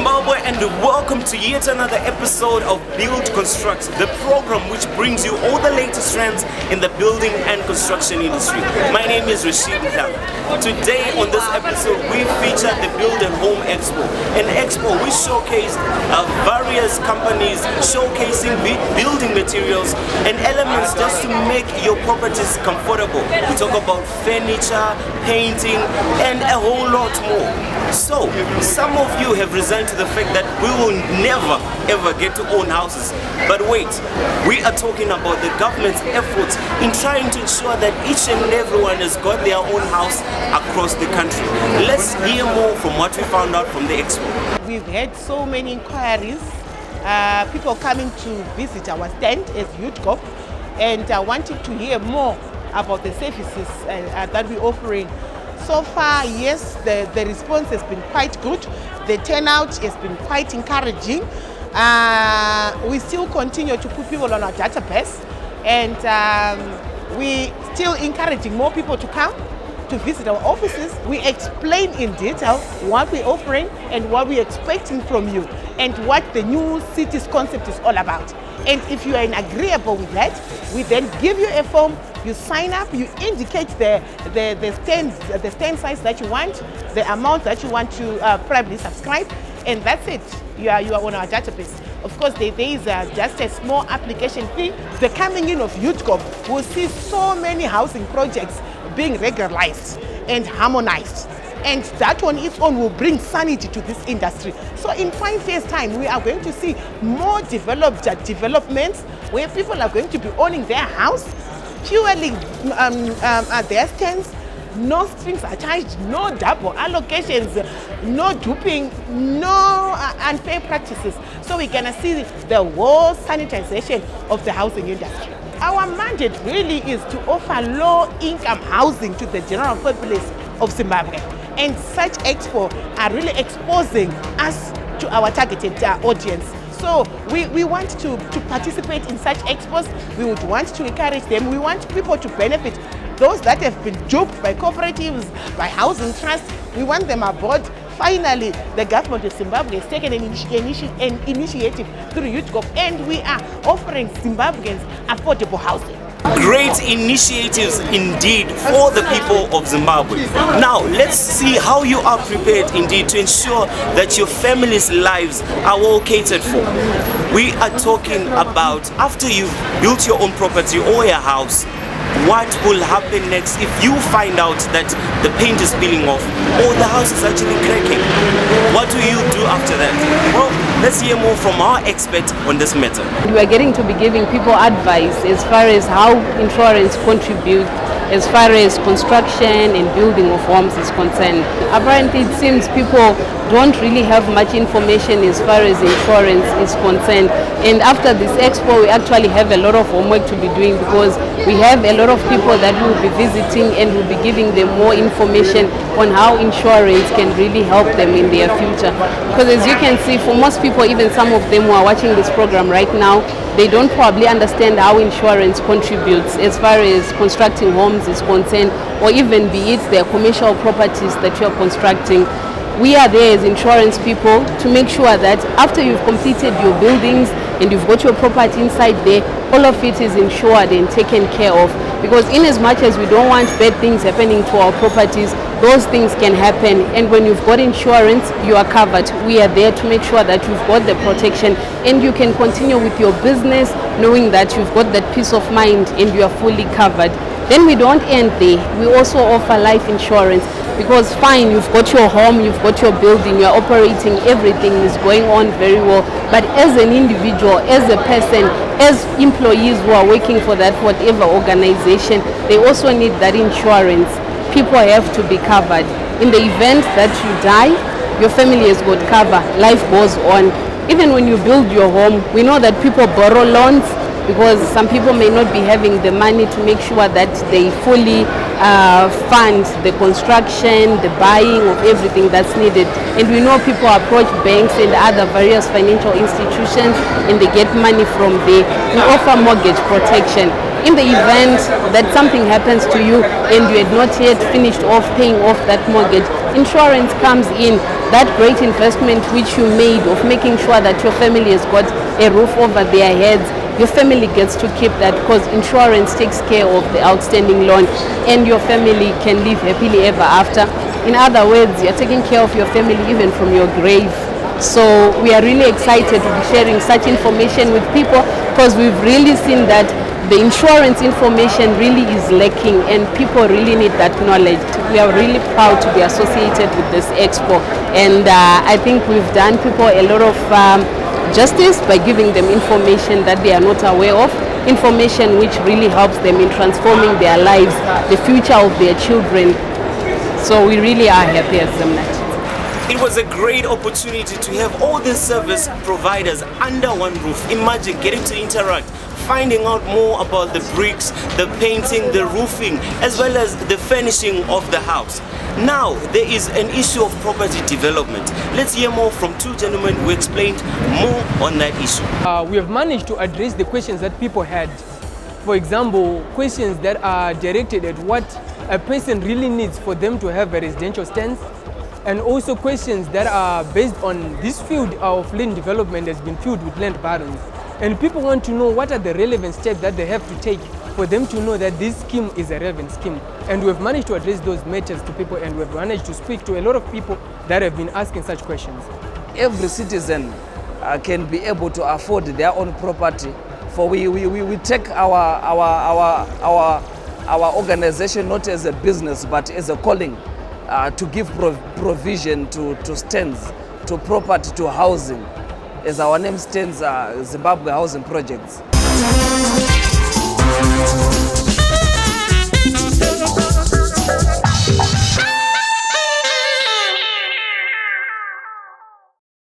Zimbabwe, and welcome to yet another episode of BuildConstruct, the program which brings you all the latest trends in the building and construction industry. My name is Rashid Khan. Today on this episode we feature the Build and Home Expo. An expo we showcase various companies showcasing building materials and elements just to make your properties comfortable. We talk about furniture, painting, and a whole lot more. So, some of you have resigned to the fact that we will never ever get to own houses. But wait, we are talking about the government's efforts in trying to ensure that each and everyone has got their own house across the country. Let's hear more from what we found out from the expo. We've had so many inquiries, people coming to visit our stand as Youth and wanting to hear more about the services that we're offering. So far, yes, the response has been quite good. The turnout has been quite encouraging. We still continue to put people on our database, and we still encouraging more people to come to visit our offices. We explain in detail what we're offering and what we're expecting from you and what the new cities concept is all about. And if you are agreeable with that, we then give you a form, you sign up, you indicate the stand size that you want, the amount that you want to probably subscribe, and that's it. You are on our database. Of course, there is just a small application fee. The coming in of YouthCorp will see so many housing projects being regularized and harmonized. And that on its own will bring sanity to this industry. So in 5 years' time, we are going to see more developed developments where people are going to be owning their house, purely their stands, no strings attached, no double allocations, no duping, no unfair practices. So we're going to see the whole sanitization of the housing industry. Our mandate really is to offer low-income housing to the general populace of Zimbabwe. And such expo are really exposing us to our targeted audience. So we want to participate in such expos. We would want to encourage them. We want people to benefit. Those that have been duped by cooperatives, by housing trusts, we want them aboard. Finally, the government of Zimbabwe has taken an initiative through YouthCorp, and we are offering Zimbabweans affordable housing. Great initiatives indeed for the people of Zimbabwe. Now, let's see how you are prepared indeed to ensure that your family's lives are well catered for. We are talking about after you've built your own property or your house, what will happen next if you find out that the paint is peeling off or the house is actually cracking? What do you do after that? Well, let's hear more from our expert on this matter. We are getting to be giving people advice as far as how insurance contributes as far as construction and building of homes is concerned. Apparently it seems people don't really have much information as far as insurance is concerned, and after this expo we actually have a lot of homework to be doing because we have a lot of people that will be visiting and will be giving them more information on how insurance can really help them in their future. Because as you can see, for most people, even some of them who are watching this program right now, they don't probably understand how insurance contributes as far as constructing homes is concerned, or even be it their commercial properties that you are constructing. We are there as insurance people to make sure that after you've completed your buildings and you've got your property inside there, all of it is insured and taken care of. Because in as much as we don't want bad things happening to our properties, those things can happen, and when you've got insurance, you are covered. We are there to make sure that you've got the protection and you can continue with your business knowing that you've got that peace of mind and you are fully covered. Then we don't end there. We also offer life insurance because fine, you've got your home, you've got your building, you're operating, everything is going on very well. But as an individual, as a person, as employees who are working for that whatever organization, they also need that insurance. People have to be covered. In the event that you die, your family has got cover. Life goes on. Even when you build your home, we know that people borrow loans because some people may not be having the money to make sure that they fully fund the construction, the buying of everything that's needed. And we know people approach banks and other various financial institutions and they get money from there. We offer mortgage protection. in the event that something happens to you and you had not yet finished off paying off that mortgage, insurance comes in. That great investment which you made of making sure that your family has got a roof over their heads, your family gets to keep that, because insurance takes care of the outstanding loan and your family can live happily ever after. In other words, you're taking care of your family even from your grave. So we are really excited to be sharing such information with people, because we've really seen that the insurance information really is lacking and people really need that knowledge. We are really proud to be associated with this expo, and I think we've done people a lot of justice by giving them information that they are not aware of, information which really helps them in transforming their lives, the future of their children. So we really are happy as Zemnat. It was a great opportunity to have all the service providers under one roof. Imagine getting to interact, finding out more about the bricks, the painting, the roofing, as well as the furnishing of the house. Now, there is an issue of property development. Let's hear more from two gentlemen who explained more on that issue. We have managed to address the questions that people had. For example, questions that are directed at what a person really needs for them to have a residential stance, and also questions that are based on this field of land development has been filled with land barons. And people want to know what are the relevant steps that they have to take for them to know that this scheme is a relevant scheme. And we've managed to address those matters to people, and we've managed to speak to a lot of people that have been asking such questions. Every citizen can be able to afford their own property. For we take our organization not as a business but as a calling, to give provision to stands, to property, to housing. As our name stands, Zimbabwe Housing Projects.